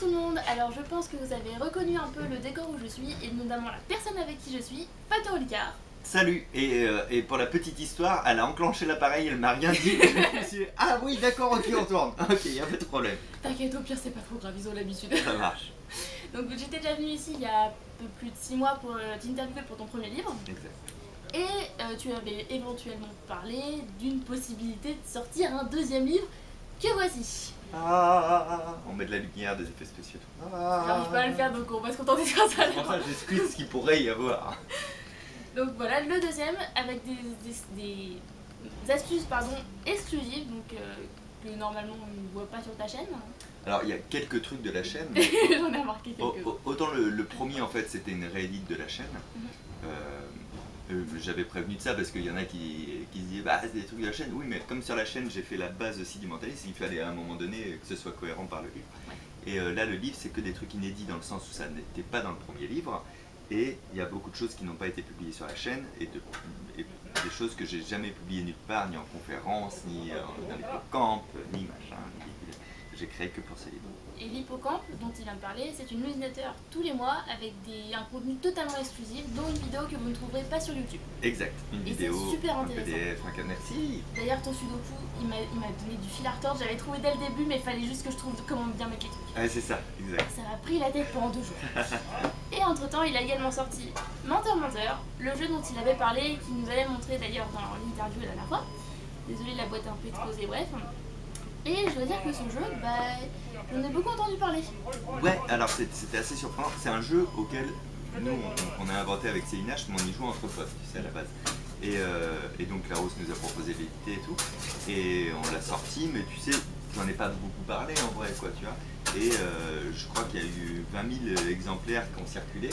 tout le monde, alors je pense que vous avez reconnu un peu le décor où je suis et notamment la personne avec qui je suis, Fabien Olicard. Salut, et pour la petite histoire, elle a enclenché l'appareil, elle m'a rien dit. Je me suis dit, ah oui d'accord, ok on tourne, ok y'a pas de problème. T'inquiète, au pire c'est pas trop grave, ils ont l'habitude. Ça marche. Donc j'étais déjà venue ici il y a un peu plus de 6 mois pour t'interviewer pour ton premier livre. Exact. Et tu avais éventuellement parlé d'une possibilité de sortir un deuxième livre que voici. On met de la lumière, des effets spéciaux. J'arrive pas à le faire donc on va se contenter de faire ça. C'est pour ça que j'explique ce qu'il pourrait y avoir. Donc voilà, le deuxième avec des astuces exclusives donc, que normalement on ne voit pas sur ta chaîne. Alors il y a quelques trucs de la chaîne. J'en ai remarqué quelques. Autant le premier en fait c'était une réédite de la chaîne. J'avais prévenu de ça parce qu'il y en a qui se disaient bah c'est des trucs de la chaîne. Oui mais comme sur la chaîne j'ai fait la base aussi du mentalisme, il fallait à un moment donné que ce soit cohérent par le livre. Ouais. Et là le livre c'est que des trucs inédits dans le sens où ça n'était pas dans le premier livre. Et il y a beaucoup de choses qui n'ont pas été publiées sur la chaîne et des choses que j'ai jamais publiées nulle part, ni en conférence, ni dans l'hippocampe, ni machin. J'ai créé que pour ces livres. Et l'hippocampe dont il vient de parler, c'est une newsletter tous les mois avec un contenu totalement exclusif, dont une vidéo que vous ne trouverez pas sur YouTube. Exact, une vidéo, super un intéressant. PDF, un cas, merci. D'ailleurs ton sudoku, il m'a donné du fil à retordre, j'avais trouvé dès le début mais il fallait juste que je trouve comment bien mettre les trucs. Ah c'est ça, exact. Ça m'a pris la tête pendant 2 jours. Et entre temps il a également sorti Menteur Menteur, le jeu dont il avait parlé, qu'il nous avait montré d'ailleurs dans l'interview la dernière fois. Désolée la boîte est un peu exposée, bref. Et je dois dire que ce jeu, j'en ai beaucoup entendu parler. Ouais, alors c'était assez surprenant. C'est un jeu auquel nous, on a inventé avec Célinach, mais on y joue entre potes, tu sais, à la base. Et donc Larousse nous a proposé l'éditer et tout. Et on l'a sorti, mais tu sais, j'en ai pas beaucoup parlé en vrai, quoi, tu vois. Et je crois qu'il y a eu 20 000 exemplaires qui ont circulé.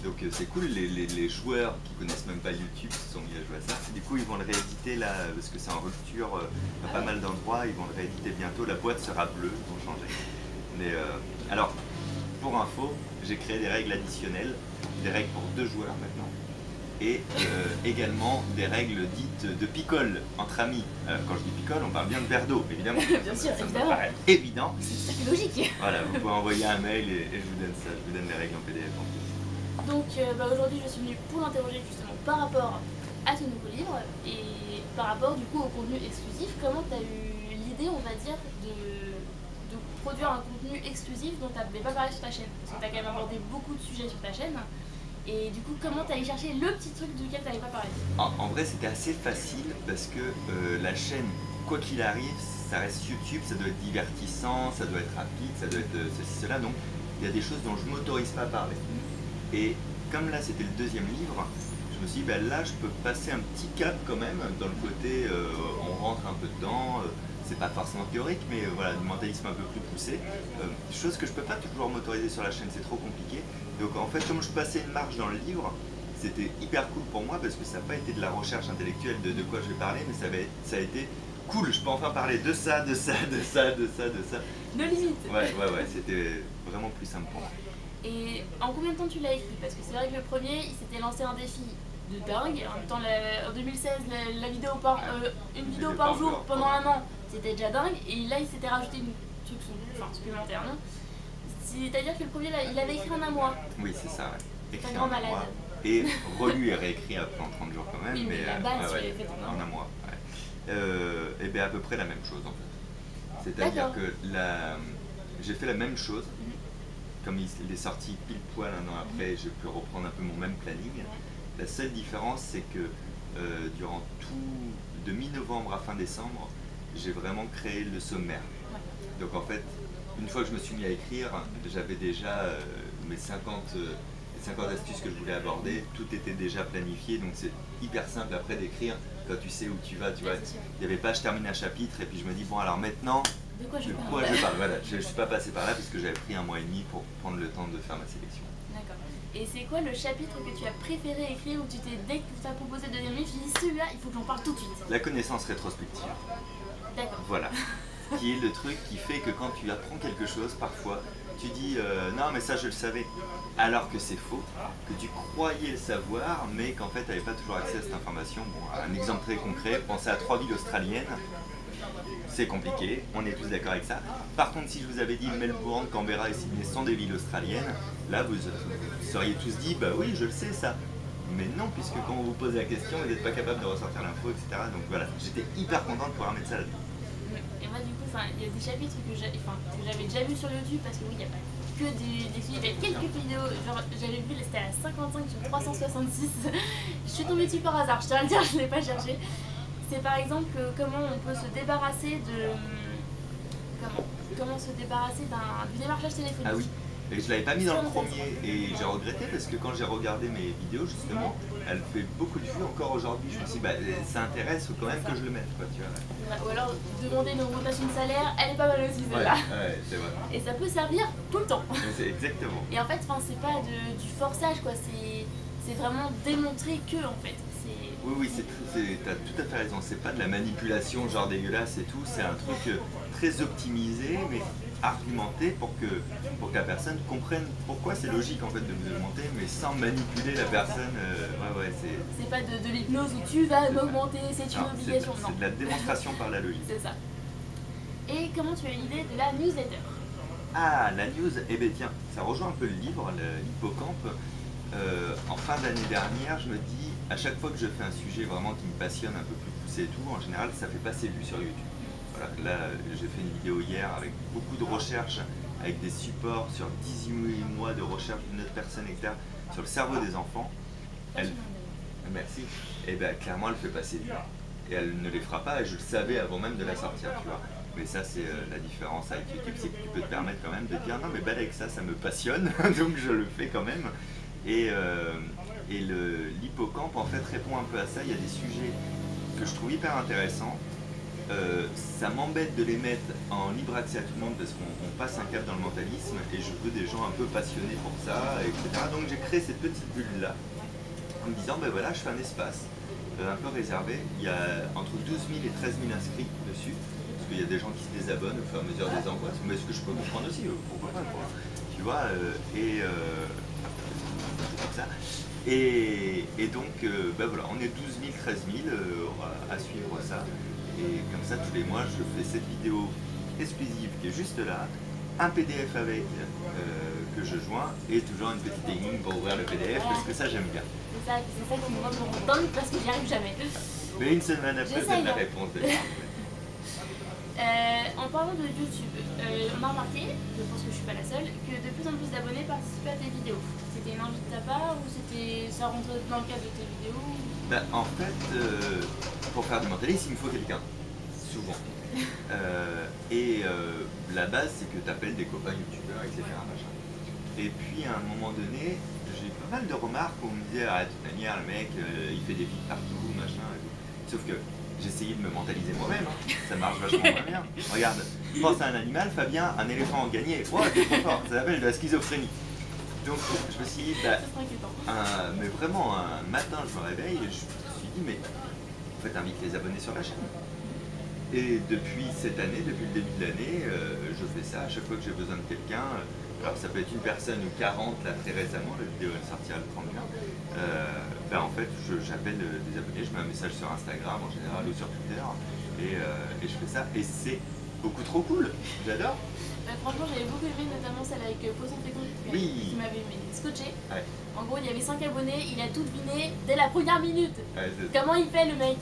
Donc c'est cool, les joueurs qui connaissent même pas YouTube se sont mis à jouer à ça. Du coup ils vont le rééditer là, parce que c'est en rupture à pas mal d'endroits, ils vont le rééditer bientôt, la boîte sera bleue, ils vont changer. Mais alors, pour info, j'ai créé des règles additionnelles, des règles pour 2 joueurs maintenant. Et également des règles dites de picole entre amis. Quand je dis picole, on parle bien de verre d'eau, évidemment. Bien sûr, ça évidemment. me paraît évident. C'est tout à fait logique. Voilà, vous pouvez envoyer un mail et je vous donne ça, je vous donne les règles en PDF en plus. Donc aujourd'hui je suis venue pour l'interroger justement par rapport à ce nouveau livre et par rapport du coup au contenu exclusif. Comment tu as eu l'idée, on va dire, de produire un contenu exclusif dont tu n'avais pas parlé sur ta chaîne? Parce que tu as quand même abordé beaucoup de sujets sur ta chaîne. Et du coup, comment t'es allé chercher le petit truc duquel t'avais pas parlé? En vrai, c'était assez facile parce que la chaîne, quoi qu'il arrive, ça reste YouTube, ça doit être divertissant, ça doit être rapide, ça doit être ceci, cela. Donc, il y a des choses dont je m'autorise pas à parler. Et comme là, c'était le deuxième livre, je me suis dit, ben là, je peux passer un petit cap quand même dans le côté, on rentre un peu dedans. C'est pas forcément théorique, mais voilà, du mentalisme un peu plus poussé. Chose que je peux pas toujours m'autoriser sur la chaîne, c'est trop compliqué. Donc en fait, comme je passais une marge dans le livre, c'était hyper cool pour moi parce que ça n'a pas été de la recherche intellectuelle de quoi je vais parler, mais ça a été cool, je peux enfin parler de ça, de ça, de ça, de ça, de ça. De limite. Ouais, c'était vraiment plus simple pour moi. Et en combien de temps tu l'as écrit? Parce que c'est vrai que le premier, il s'était lancé un défi de dingue. En même temps, en 2016, la vidéo une vidéo par jour pendant 1 an, c'était déjà dingue. Et là, il s'était rajouté une truc supplémentaire, non? C'est-à-dire que le premier, il avait écrit en 1 mois. Oui, c'est ça, ouais. Écrit en 1 mois. Et relu et réécrit après en 30 jours quand même. Oui, mais la base, tu l'avais fait en 1 mois. Ouais. Et bien à peu près la même chose en fait. C'est-à-dire que j'ai fait la même chose. Comme il est sorti pile poil 1 an après, j'ai pu reprendre un peu mon même planning. La seule différence, c'est que durant tout, de mi-novembre à fin décembre, j'ai vraiment créé le sommaire. Donc en fait, une fois que je me suis mis à écrire, j'avais déjà mes 50 astuces que je voulais aborder, tout était déjà planifié, donc c'est hyper simple après d'écrire quand tu sais où tu vas, tu vois. Il n'y avait pas je termine un chapitre et puis je me dis bon alors maintenant, de quoi je parle. Voilà, je ne suis pas passé par là parce que j'avais pris 1 mois et demi pour prendre le temps de faire ma sélection. D'accord. Et c'est quoi le chapitre que tu as préféré écrire où dès que tu t'as proposé de deuxième livre, tu dis celui-là, il faut que j'en parle tout de suite? La connaissance rétrospective. D'accord. Voilà. Qui est le truc qui fait que quand tu apprends quelque chose, parfois, tu dis non mais ça je le savais, alors que c'est faux, que tu croyais le savoir, mais qu'en fait tu n'avais pas toujours accès à cette information. Bon, un exemple très concret, pensez à 3 villes australiennes. c'est compliqué, on est tous d'accord avec ça. Par contre, si je vous avais dit Melbourne, Canberra et Sydney sont des villes australiennes, là vous seriez tous dit, bah oui, je le sais ça. Mais non, puisque quand on vous pose la question, vous n'êtes pas capable de ressortir l'info, etc. Donc voilà, j'étais hyper content de pouvoir mettre ça là-dedans. Et moi, du coup, il y a des chapitres que j'avais déjà vus sur YouTube, parce que oui, il n'y a pas que des filles, il y a quelques vidéos, genre j'avais vu, c'était à 55 sur 366. Je suis tombée dessus par hasard, je tiens à le dire, je ne l'ai pas cherché. C'est par exemple comment on peut se débarrasser de. Comment se débarrasser du démarchage téléphonique. Ah oui, et je l'avais pas mis dans le premier et j'ai regretté parce que quand j'ai regardé mes vidéos justement, elle fait beaucoup de vues encore aujourd'hui. Je me suis dit, bah, ça intéresse, faut quand même que je le mette, quoi, tu vois. Ou alors demander une augmentation de salaire, elle est pas mal aussi celle-là. Ouais, c'est vrai. Et ça peut servir tout le temps. C'est exactement. Et en fait, c'est pas du forçage, quoi. C'est vraiment démontrer que, en fait. Oui, t'as tout à fait raison. C'est pas de la manipulation genre dégueulasse et tout. C'est un truc très optimisé, mais argumenté pour que la personne comprenne pourquoi c'est logique en fait de vous augmenter, mais sans manipuler la personne. C'est pas de l'hypnose où tu vas m'augmenter, c'est une obligation. Non. C'est de la démonstration par la logique. C'est ça. Et comment tu as eu l'idée de la newsletter? Ah, la news, eh bien tiens, ça rejoint un peu le livre, l'hippocampe. En fin d'année dernière, je me dis, à chaque fois que je fais un sujet vraiment qui me passionne, un peu plus poussé et tout, en général, ça fait pas ses vues sur YouTube. Voilà, là, j'ai fait une vidéo hier avec beaucoup de recherches, avec des supports sur 18 mois de recherche d'une autre personne, etc., sur le cerveau des enfants. Merci. Et bien, clairement, elle fait pas ses vues. Et elle ne les fera pas, et je le savais avant même de la sortir, tu vois. Mais ça, c'est la différence avec YouTube, c'est que tu peux te permettre quand même de dire, non, mais avec ça me passionne, donc je le fais quand même. Et l'hippocampe en fait répond un peu à ça. Il y a des sujets que je trouve hyper intéressants. Ça m'embête de les mettre en libre accès à tout le monde parce qu'on passe un cap dans le mentalisme et je veux des gens un peu passionnés pour ça, etc. Donc j'ai créé cette petite bulle là en me disant, ben voilà, je fais un espace un peu réservé. Il y a entre 12 000 et 13 000 inscrits dessus parce qu'il y a des gens qui se désabonnent au fur et à mesure des envois. Mais ce que je peux comprendre aussi, pourquoi pas, quoi. Tu vois, comme ça. Et donc, ben voilà, on est 12 000, 13 000 à suivre ça. Et comme ça, tous les mois, je fais cette vidéo exclusive qui est juste là, un PDF avec que je joins et toujours une petite technique pour ouvrir le PDF parce que ça, j'aime bien. C'est ça qui me rend contente parce que j'y arrive jamais. Mais une semaine après, c'est la réponse. En parlant de YouTube, on a remarqué, je pense que je suis pas la seule, que de plus en plus d'abonnés participaient à tes vidéos. C'était une envie de ta part ou ça rentrait dans le cadre de tes vidéos? Bah, en fait, pour faire du mentalisme, il me faut quelqu'un, souvent. La base, c'est que tu appelles des copains youtubeurs, etc. Machin. Et puis à un moment donné, j'ai eu pas mal de remarques où on me disait, ah, de toute manière, le mec, il fait des vidéos partout, machin. Et tout. Sauf que j'essayais de me mentaliser moi-même, hein. Ça marche vachement moins bien. Regarde, pense à un animal, Fabien, un éléphant gagné. Oh, t'es trop fort, ça s'appelle de la schizophrénie. Donc je me suis dit, mais vraiment, un matin je me réveille et je me suis dit, mais en fait, invite les abonnés sur la chaîne. Et depuis cette année, depuis le début de l'année, je fais ça à chaque fois que j'ai besoin de quelqu'un. Alors ça peut être une personne ou 40, là très récemment, la vidéo est sortie le 30 juin. En fait, j'appelle des abonnés, je mets un message sur Instagram en général ou sur Twitter et je fais ça. Et c'est beaucoup trop cool, j'adore. Franchement, j'avais beaucoup aimé, notamment celle avec Poisson Fécond qui m'avait scotché. Ouais. En gros, il y avait 5 abonnés, il a tout deviné dès la première minute. Ouais, comment il fait le mec?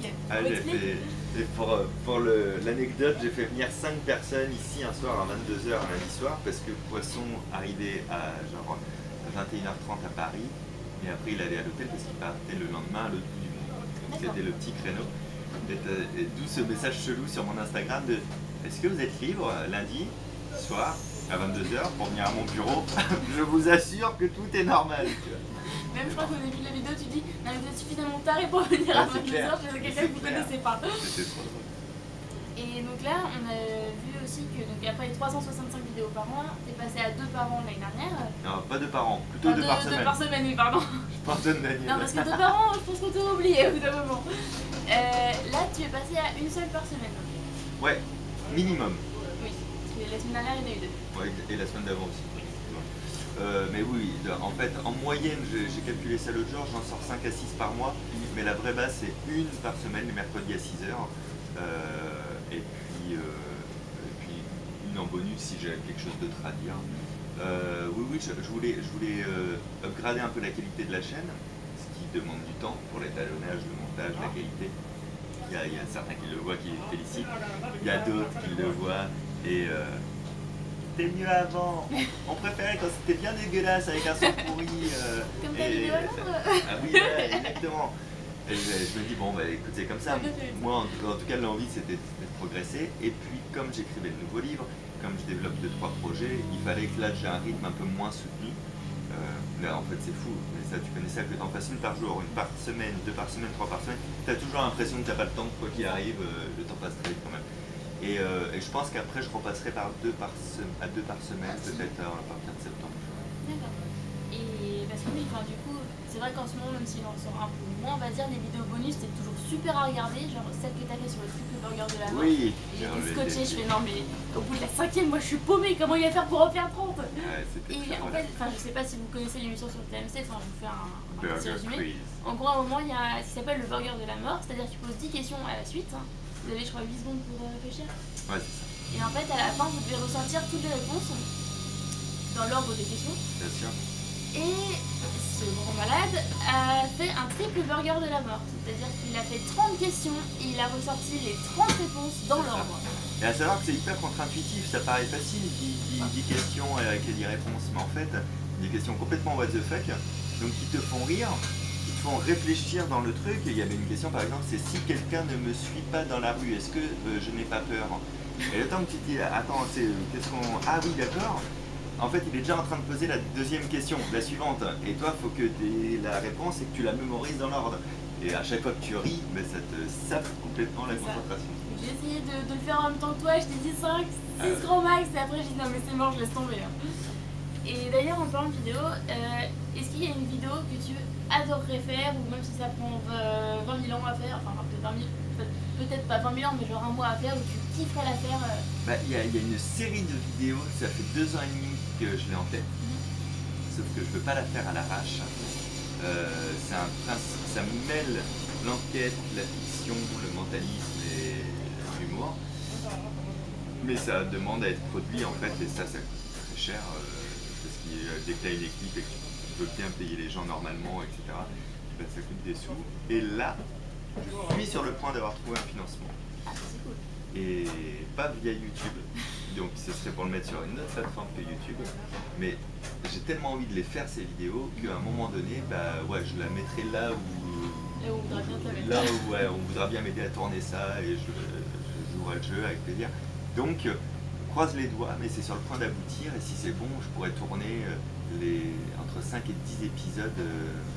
Et pour l'anecdote, j'ai fait venir 5 personnes ici un soir à 22 h un lundi soir parce que Poisson arrivait à genre 21 h 30 à Paris et après il allait à l'hôtel parce qu'il partait le lendemain à l'autre bout du monde. Donc c'était le petit créneau. Et d'où ce message chelou sur mon Instagram de est-ce que vous êtes libre lundi soir à 22 h pour venir à mon bureau? Je vous assure que tout est normal. Tu vois. Même je crois qu'au début de la vidéo tu dis non mais vous êtes suffisamment taré pour venir à 22 h chez quelqu'un que vous ne connaissez pas. Et donc là on a vu aussi que donc, après les 365 vidéos par an, t'es passé à 2 par an l'année dernière. Non, pas 2 par an, plutôt 2 par semaine. 2 par semaine, oui, pardon. Je pardonne Daniel. Non, parce que 2 par an, je pense qu'on t'a oublié au bout d'un moment. Là, tu es passé à une seule par semaine. Ouais, minimum. Oui, parce que la semaine dernière, il y en a eu 2. Ouais, et la semaine d'avant aussi. Mais oui, en fait, en moyenne, j'ai calculé ça l'autre jour, j'en sors 5 à 6 par mois, mais la vraie base, c'est une par semaine, les mercredis à 6 h. Et puis, puis une en bonus si j'ai quelque chose d'autre à dire. Oui, je voulais upgrader un peu la qualité de la chaîne, ce qui demande du temps pour l'étalonnage, le montage, la qualité. Il y a certains qui le voient, qui me félicitent. Il y a d'autres qui le voient et c'était mieux avant. On préférait quand c'était bien dégueulasse avec un son pourri. Comme ta vidéo Ah oui, ouais, exactement. Et je me dis, bon, bah écoute, c'est comme ça. Moi, en tout cas, l'envie, c'était de progresser. Et puis, comme j'écrivais le nouveau livre, comme je développe 2-3 projets, il fallait que là, j'ai un rythme un peu moins soutenu. Là, en fait, c'est fou. Mais ça, tu connais ça, que t'en fasses une par jour, une par semaine, 2 par semaine, 3 par semaine. T'as toujours l'impression que t'as pas le temps, quoi qu'il arrive, le temps passe très vite quand même. Et je pense qu'après, je repasserai à 2 par semaine, peut-être à partir de septembre. D'accord. Et parce que oui, enfin, du coup, c'est vrai qu'en ce moment, même s'il en sort un peu moins, on va dire, les vidéos bonus, c'est toujours super à regarder. Genre celle que t'as fait sur le triple burger de la mort. Oui. J'étais scotché, je fais non, mais au bout de la 5e, moi je suis paumée, comment il va faire pour en faire 30? Ouais, et en fait, je sais pas si vous connaissez l'émission sur le TMC, enfin, je vous fais un petit résumé. Quiz. En gros, à un moment, il y a ce qui s'appelle le burger de la mort, c'est-à-dire qu'il pose 10 questions à la suite. Hein. Vous avez, je crois, 8 secondes pour réfléchir. Ouais, c'est ça. Et en fait, à la fin, vous devez ressortir toutes les réponses dans l'ordre des questions. Bien sûr. Et ce grand malade a fait un triple burger de la mort. C'est-à-dire qu'il a fait 30 questions et il a ressorti les 30 réponses dans l'ordre. Et à savoir que c'est hyper contre-intuitif, ça paraît facile, 10 questions avec les 10 réponses, mais en fait, des questions complètement what the fuck, donc qui te font rire, qui te font réfléchir dans le truc. Et il y avait une question par exemple, c'est si quelqu'un ne me suit pas dans la rue, est-ce que je n'ai pas peur? Et le temps que tu te dis, attends, qu'est-ce qu'on... Ah oui, d'accord. En fait, il est déjà en train de poser la deuxième question, la suivante. Et toi, il faut que tu aies la réponse et que tu la mémorises dans l'ordre. Et à chaque fois que tu ris, mais ça te sape complètement la concentration. J'ai essayé de le faire en même temps que toi, je t'ai dit 5, 6 grands max, et après j'ai dit non mais c'est mort, je laisse tomber. Hein. Et d'ailleurs, en parlant de vidéo, est-ce qu'il y a une vidéo que tu adorerais faire, ou même si ça prend 20 000 ans à faire, enfin peut-être pas 20 000 ans, mais genre un mois à faire, où tu kifferais la faire Il y a une série de vidéos, ça fait 2 ans et demi que je l'ai en tête, sauf que je veux pas la faire à l'arrache. Ça mêle l'enquête, la fiction, le mentalisme et l'humour, mais ça demande à être produit en fait, et ça coûte très cher, parce que dès que tu as une équipe et que tu veux bien payer les gens normalement, etc., ben, ça coûte des sous. Et là, je suis sur le point d'avoir trouvé un financement. Ah, c'est cool. Et pas via YouTube, donc ce serait pour le mettre sur une autre plateforme que YouTube, mais j'ai tellement envie de les faire ces vidéos qu'à un moment donné, je la mettrai là où on voudra bien te la mettre. Là où on voudra bien m'aider à tourner ça et je jouerai le jeu avec plaisir. Donc croise les doigts, mais c'est sur le point d'aboutir, et si c'est bon, je pourrais tourner entre 5 et 10 épisodes.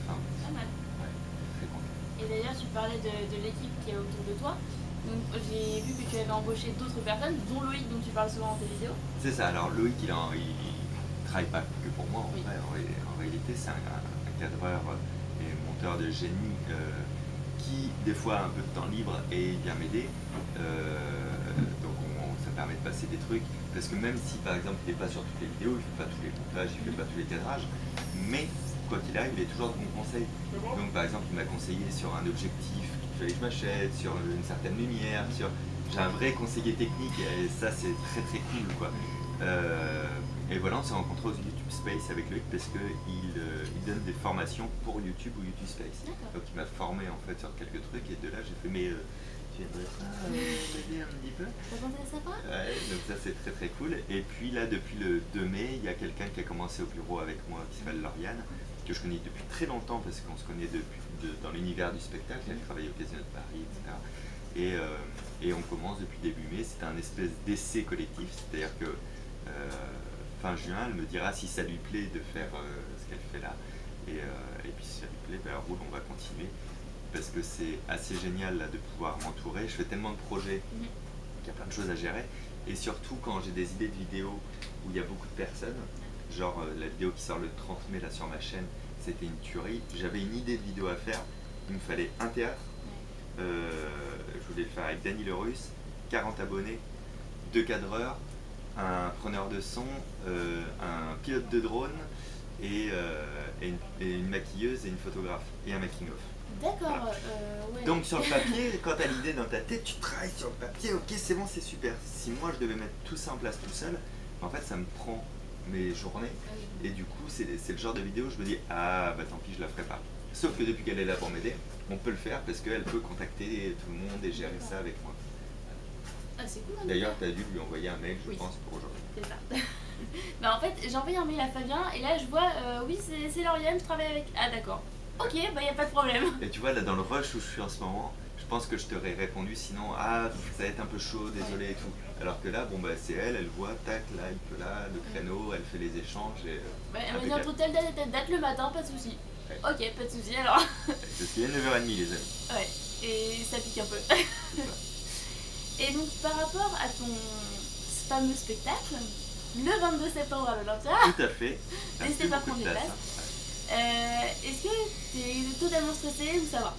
Pas mal. Ouais, très content. Et d'ailleurs, tu parlais de l'équipe qui est autour de toi. Donc j'ai vu que tu avais embauché d'autres personnes, dont Loïc, dont tu parles souvent dans tes vidéos. C'est ça, alors Loïc, il travaille pas que pour moi, en réalité c'est un cadreur et monteur de génie qui, des fois, a un peu de temps libre et il vient m'aider. Donc ça permet de passer des trucs, parce que même si par exemple il n'est pas sur toutes les vidéos, il ne fait pas tous les montages, il ne fait pas tous les cadrages, mais quoi qu'il arrive, il est toujours de bons conseils. Donc par exemple, il m'a conseillé sur un objectif qu'il fallait que je m'achète, sur une certaine lumière, j'ai un vrai conseiller technique, et ça c'est très très cool, quoi. Et voilà, on s'est rencontrés aux YouTube Space avec lui parce qu'il donne des formations pour YouTube ou YouTube Space. Donc il m'a formé en fait sur quelques trucs, et de là j'ai fait tu viendrais pas m'aider un petit peu? Ça t'intéresse pas? Ouais, donc ça c'est très très cool. Et puis là, depuis le 2 mai, il y a quelqu'un qui a commencé au bureau avec moi qui s'appelle Lauriane, que je connais depuis très longtemps parce qu'on se connaît dans l'univers du spectacle. Elle travaille au Casino de Paris, etc. Et on commence depuis début mai. C'est un espèce d'essai collectif, c'est-à-dire que fin juin, elle me dira si ça lui plaît de faire ce qu'elle fait là. Et puis si ça lui plaît, roule, on va continuer. Parce que c'est assez génial là, de pouvoir m'entourer. Je fais tellement de projets qu'il y a plein de choses à gérer. Et surtout quand j'ai des idées de vidéos où il y a beaucoup de personnes, genre la vidéo qui sort le 30 mai là sur ma chaîne, c'était une tuerie. J'avais une idée de vidéo à faire, il me fallait un théâtre, je voulais le faire avec Dany Le Russe, 40 abonnés, 2 cadreurs, un preneur de son, un pilote de drone et une maquilleuse et une photographe et un making of. D'accord, Voilà. ouais. Donc sur le papier, quand tu as l'idée dans ta tête, tu travailles sur le papier, ok c'est bon, c'est super. Si moi je devais mettre tout ça en place tout seul, en fait ça me prend mes journées. Et du coup c'est le genre de vidéo où je me dis ah bah tant pis je la ferai pas. Sauf que depuis qu'elle est là pour m'aider, on peut le faire parce qu'elle peut contacter tout le monde et gérer ça avec moi. Ah, c'est cool. Hein, D'ailleurs tu as dû lui envoyer un mail je Oui. pense pour aujourd'hui. c'est ça. Bah en fait, j'ai envoyé un mail à Fabien et là je vois, oui c'est Lauriane, je travaille avec... Ah d'accord. Ok, bah y a pas de problème. Et tu vois là dans le rush où je suis en ce moment, je pense que je t'aurais répondu sinon ah ça va être un peu chaud, désolé et tout. Alors que là bon bah c'est elle voit tac là il peut là le créneau, elle fait les échanges et Bah, elle m'a dit impeccable. entre telle date et telle date le matin, pas de soucis. Ouais. Ok, pas de soucis alors. Parce qu'il est 9h30 les amis. Ouais, et ça pique un peu. C'est ça. Et donc par rapport à ton fameux spectacle, le 22 septembre à l'Olympia, Tout à fait. N'hésitez pas à Beaucoup prendre de des place, places. Est-ce que t'es totalement stressé ou ça va?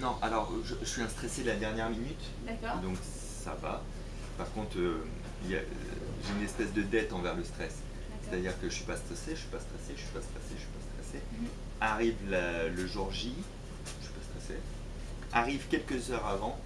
Non, alors je suis un stressé de la dernière minute, D'accord. donc ça va. Par contre, j'ai une espèce de dette envers le stress. C'est-à-dire que je suis pas stressé, je suis pas stressé, je suis pas stressé, je suis pas stressé. Arrive le jour J, je suis pas stressé. Arrive quelques heures avant,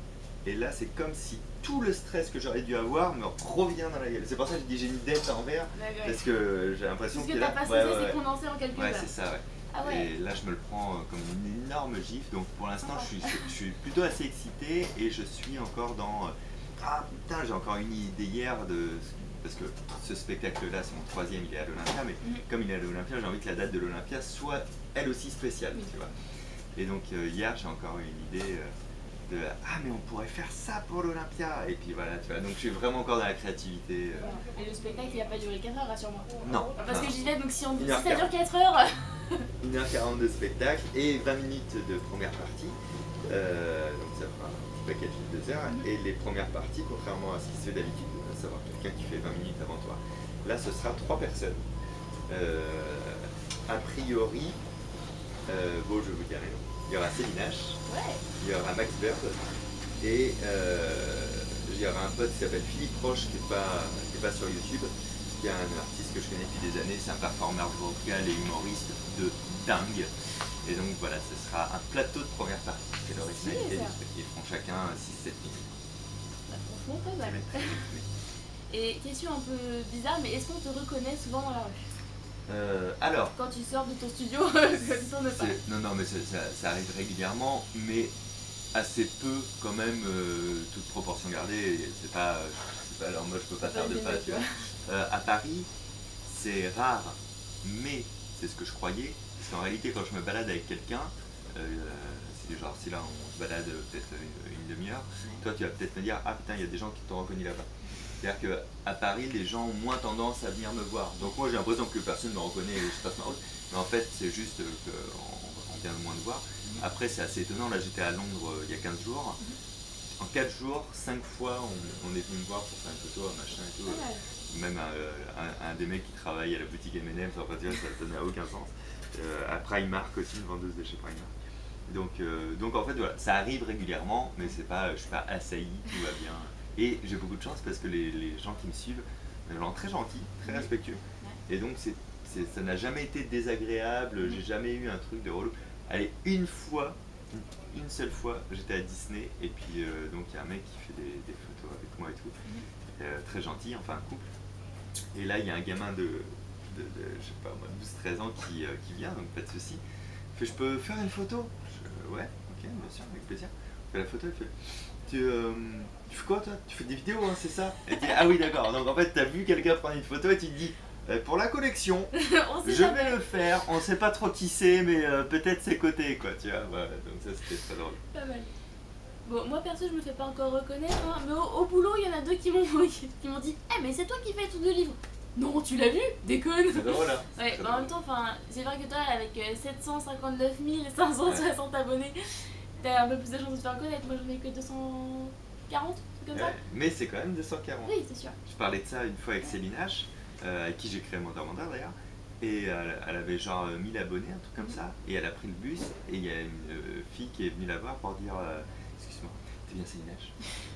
et là c'est comme si tout le stress que j'aurais dû avoir me revient dans la gueule. C'est pour ça que je dis j'ai une dette envers, D'accord. parce que j'ai l'impression Parce que que t'as là, pas ouais, stressé, ouais, c'est ouais. condensé en quelques Ouais, heures. c'est ça, ouais. Ah ouais. Et là, je me le prends comme une énorme gifle. Donc, pour l'instant, je suis plutôt assez excité et je suis encore dans. Ah putain, j'ai encore une idée hier parce que ce spectacle-là, c'est mon troisième, il est à l'Olympia, mais comme il est à l'Olympia, j'ai envie que la date de l'Olympia soit elle aussi spéciale, tu vois. Et donc, hier, j'ai encore eu une idée de ah, mais on pourrait faire ça pour l'Olympia. Et puis voilà, tu vois. Donc, je suis vraiment encore dans la créativité. Et le spectacle, il a pas duré 4 heures, rassure-moi. Non. Parce non. que j'y vais, donc si ça 1h40. dure 4 heures. 1h40 de spectacle et 20 minutes de première partie. Donc ça fera un petit package de 2 heures. Et les premières parties, contrairement à ce qui se fait d'habitude, à savoir quelqu'un qui fait 20 minutes avant toi, là ce sera 3 personnes. A priori, bon je vais vous dire les noms. Il y aura Céline H, Ouais. il y aura Max Bird et il y aura un pote qui s'appelle Philippe Roche qui est pas sur YouTube, qui est un artiste que je connais depuis des années, c'est un performeur vocal et humoriste de dingue. Et donc voilà, ce sera un plateau de première partie, c'est l'originalité du spectacle. Ils feront chacun 6-7 minutes. Bah, franchement, pas Ça va mal. être très rythmé. Et question un peu bizarre, mais est-ce qu'on te reconnaît souvent dans la rue? Alors, Quand tu sors de ton studio, ça ne tourne pas. non mais ça arrive régulièrement, mais assez peu quand même, toute proportion gardée. C'est pas alors moi je peux pas faire de pas, tu vois. À Paris, c'est rare, mais c'est ce que je croyais. Parce qu'en réalité, quand je me balade avec quelqu'un, c'est du genre si là on se balade peut-être une demi-heure, toi tu vas peut-être me dire ah putain il y a des gens qui t'ont reconnu là-bas. C'est-à-dire qu'à Paris, les gens ont moins tendance à venir me voir. Donc moi j'ai l'impression que personne ne me reconnaît et je passe ma route. Mais en fait c'est juste qu'on vient moins de voir. Après c'est assez étonnant, là j'étais à Londres il y a 15 jours. En 4 jours, 5 fois on est venu me voir pour faire une photo, un machin et tout. Même un des mecs qui travaille à la boutique M&M, enfin, tu vois, ça n'a aucun sens. À Primark aussi, une vendeuse de chez Primark. Donc en fait voilà, ça arrive régulièrement, mais c'est pas, je suis pas assailli, tout va bien. Et j'ai beaucoup de chance parce que les gens qui me suivent sont des gens très gentils, très respectueux. Et donc ça n'a jamais été désagréable, j'ai jamais eu un truc de relou. Allez, une seule fois, j'étais à Disney et puis donc il y a un mec qui fait des photos avec moi et tout, très gentil, enfin un couple. Et là il y a un gamin de je sais pas moi, 12-13 ans qui vient, donc pas de souci. Il fait je peux faire une photo? Ouais, ok, bien sûr, avec plaisir. On fait la photo, il fait tu fais quoi toi? Tu fais des vidéos, hein, c'est ça? Elle dit ah oui d'accord, donc en fait t'as vu quelqu'un prendre une photo et tu te dis pour la collection, je vais le faire, on sait pas trop qui c'est mais peut-être ses côtés quoi, tu vois, ouais, donc ça c'était très drôle. Pas mal. Bon, moi perso je me fais pas encore reconnaître, hein, mais au boulot il y en a deux qui m'ont dit eh mais c'est toi qui fais tout de livre. Non, tu l'as vu? Déconne. C'est drôle hein. Ouais, mais en même temps, c'est vrai que toi avec 759 560 abonnés, t'as un peu plus de chance de te faire connaître. Moi j'en ai que 240, comme ça. Mais c'est quand même 240. Oui, c'est sûr. Je parlais de ça une fois avec Céline H, avec qui j'ai créé Menteur d'ailleurs, et elle avait genre 1000 abonnés, un truc comme ça, et elle a pris le bus, et il y a une fille qui est venue la voir pour dire excuse-moi, T'es bien Céline.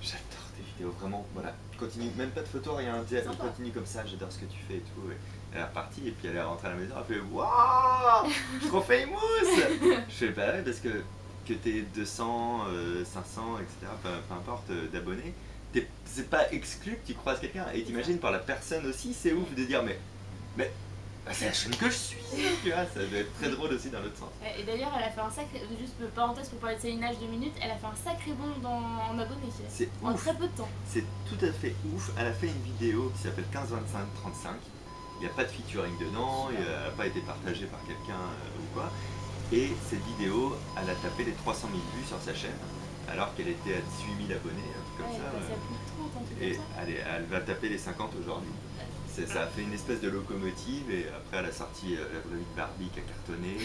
J'adore tes vidéos, vraiment, voilà. Continue, même pas de photos, rien, continue comme ça, j'adore ce que tu fais et tout. Et elle est repartie et puis elle est rentrée à la maison, elle fait waouh, je suis trop famous. Je fais bah ouais, parce que t'aies 200, 500, etc., peu importe, d'abonnés, c'est pas exclu que tu croises quelqu'un. Et t'imagines par la personne aussi, c'est ouf de dire mais bah, c'est la chaîne que je suis, tu vois, ça doit être très drôle aussi dans l'autre sens. Et d'ailleurs, elle a fait un sacré, juste parenthèse pour parler de Céline 2 minutes, elle a fait un sacré bond en abonnés. C'est en ouf. très peu de temps. C'est tout à fait ouf. Elle a fait une vidéo qui s'appelle 15-25-35. Il n'y a pas de featuring dedans, elle n'a pas été partagée par quelqu'un ou quoi. Et cette vidéo, elle a tapé les 300 000 vues sur sa chaîne, alors qu'elle était à 18 000 abonnés, un truc comme ça. Et elle va taper les 50 aujourd'hui. Ça a fait une espèce de locomotive et après elle a sorti la vraie vie de Barbie qui a cartonné.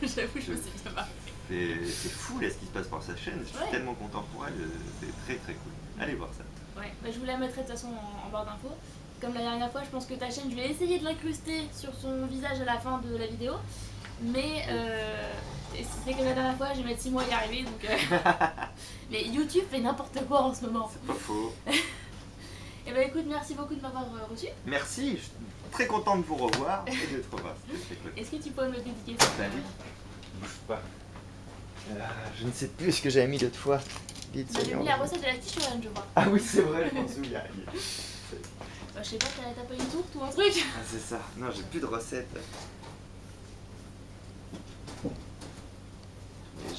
J'avoue, je me suis bien marré. C'est fou là ce qui se passe pour sa chaîne, je suis tellement content pour elle, c'est très très cool. Allez voir ça. Ouais, bah, je vous la mettrai de toute façon en barre d'infos. Comme la dernière fois, je pense que ta chaîne, je vais essayer de l'incruster sur son visage à la fin de la vidéo. Mais c'est comme la dernière fois, je vais mettre 6 mois à y arriver. Donc, mais YouTube fait n'importe quoi en ce moment. C'est pas faux. Et bah écoute, merci beaucoup de m'avoir reçu. Merci, je suis très content de vous revoir et de te revoir. Est-ce que tu peux me le dédicacer? Bah oui, bouge pas. Je ne sais plus ce que j'avais mis l'autre fois. J'ai mis la recette de la quiche orange, je crois. Ah oui, c'est vrai, je m'en souviens. Bah, je sais pas, t'as pas une tourte ou un truc? Ah, c'est ça. Non, j'ai plus de recettes.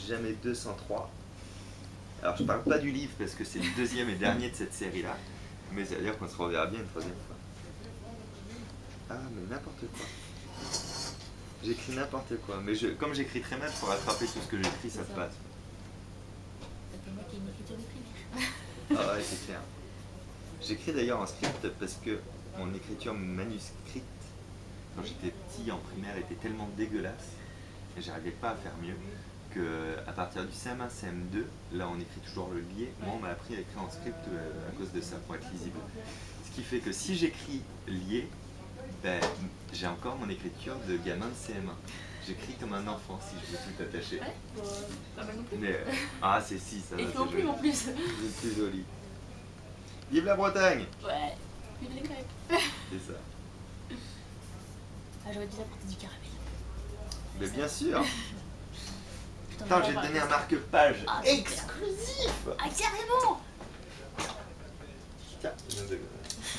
Jamais 203. Alors, je parle pas du livre parce que c'est le deuxième et dernier de cette série-là. Mais ça veut dire qu'on se reverra bien une troisième fois. Ah, mais n'importe quoi. J'écris n'importe quoi. Mais comme j'écris très mal, pour rattraper tout ce que j'écris, ça se passe. C'est moi qui ai une écriture de Ah ouais, c'est clair. J'écris d'ailleurs en script parce que mon écriture manuscrite, quand j'étais petit en primaire, était tellement dégueulasse et j'arrivais pas à faire mieux que à partir du CM1, CM2, là on écrit toujours le lié. Moi on m'a appris à écrire en script à cause de ça, pour être lisible. Ce qui fait que si j'écris lié, ben, j'ai encore mon écriture de gamin de CM1. J'écris comme un enfant si je veux tout attacher. Ouais, pas mal non plus. Mais, ah c'est si, ça va. Et au plus en plus. C'est plus joli. Vive la Bretagne! Ouais, vive les crêpes. C'est ça. Ah, j'aurais dû apporter du caramel. Mais bien sûr! Putain, j'ai donné un marque-page exclusif! Ah, carrément! Tiens, je viens de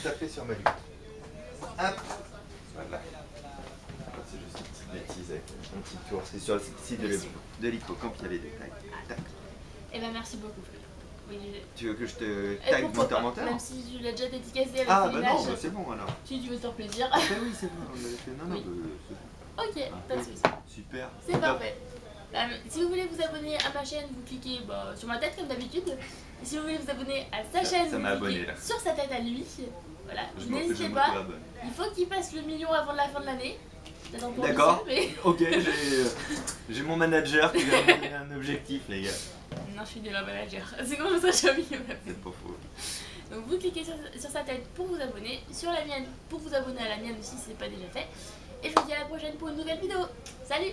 taper sur ma lutte. Hop! Voilà. C'est juste une petite bêtise avec un petit tour. C'est sur le site de l'Hippocampe, il y a les détails. Tac. Eh ben, merci beaucoup. Oui, tu veux que je te tag menteur? Même si je l'ai déjà dédicacé avec ah, bah non, bah c'est bon alors. Si tu veux te faire plaisir. Ah, bah oui, c'est bon, on l'avait fait. Non, non, oui. Ok, pas de soucis. Super. C'est parfait. Si vous voulez vous abonner à ma chaîne, vous cliquez sur ma tête comme d'habitude. Et si vous voulez vous abonner à sa chaîne, vous cliquez sur sa tête à lui. Voilà, n'hésitez pas. Il faut qu'il passe le million avant la fin de l'année. D'accord, mais... ok, j'ai mon manager qui vient me donner un objectif, les gars. Non, je suis de la manager. C'est comme ça, j'ai envie de c'est pas faux. Donc vous cliquez sur sa tête pour vous abonner, sur la mienne pour vous abonner à la mienne aussi si ce n'est pas déjà fait. Et je vous dis à la prochaine pour une nouvelle vidéo. Salut!